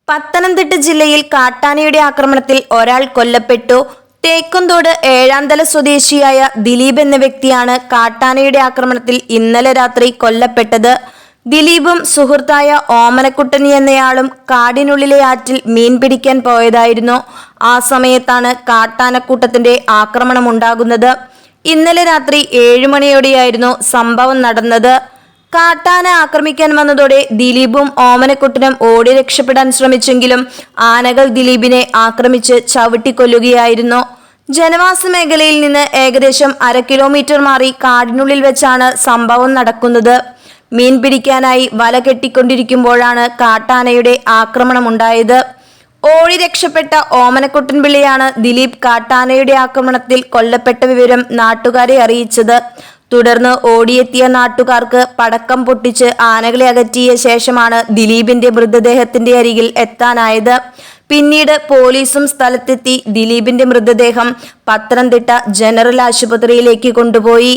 പത്തനംതിട്ട ജില്ലയിൽ കാട്ടാനയുടെ ആക്രമണത്തിൽ ഒരാൾ കൊല്ലപ്പെട്ടു. തേക്കുംതോട് ഏഴാന്തല സ്വദേശിയായ ദിലീപ് എന്ന വ്യക്തിയാണ് കാട്ടാനയുടെ ആക്രമണത്തിൽ ഇന്നലെ രാത്രി കൊല്ലപ്പെട്ടത്. ദിലീപും സുഹൃത്തായ ഓമനക്കുട്ടൻ എന്നയാളും കാടിനുള്ളിലെ ആറ്റിൽ മീൻ പിടിക്കാൻ പോയതായിരുന്നു. ആ സമയത്താണ് കാട്ടാനക്കൂട്ടത്തിന്റെ ആക്രമണമുണ്ടാകുന്നത്. ഇന്നലെ രാത്രി 7 മണിയോടെയായിരുന്നു സംഭവം നടന്നത്. കാട്ടാന ആക്രമിക്കാൻ വന്നതോടെ ദിലീപും ഓമനക്കുട്ടനും ഓടി രക്ഷപ്പെടാൻ ശ്രമിച്ചെങ്കിലും ആനകൾ ദിലീപിനെ ആക്രമിച്ച് ചവിട്ടിക്കൊല്ലുകയായിരുന്നു. ജനവാസ മേഖലയിൽ നിന്ന് ഏകദേശം 1/2 കിലോമീറ്റർ മാറി കാടിനുള്ളിൽ വെച്ചാണ് സംഭവം നടക്കുന്നത്. മീൻ പിടിക്കാനായി വല കെട്ടിക്കൊണ്ടിരിക്കുമ്പോഴാണ് കാട്ടാനയുടെ ആക്രമണമുണ്ടായത്. ഓടി രക്ഷപ്പെട്ട ഓമനക്കുട്ടൻ പിള്ളയാണ് ദിലീപ് കാട്ടാനയുടെ ആക്രമണത്തിൽ കൊല്ലപ്പെട്ട വിവരം നാട്ടുകാരെ അറിയിച്ചത്. തുടർന്ന് ഓടിയെത്തിയ നാട്ടുകാർക്ക് പടക്കം പൊട്ടിച്ച് ആനകളെ അകറ്റിയ ശേഷമാണ് ദിലീപിന്റെ മൃതദേഹത്തിന്റെ അരികിൽ എത്താനായത്. പിന്നീട് പോലീസും സ്ഥലത്തെത്തി ദിലീപിന്റെ മൃതദേഹം പത്തനംതിട്ട ജനറൽ ആശുപത്രിയിലേക്ക് കൊണ്ടുപോയി.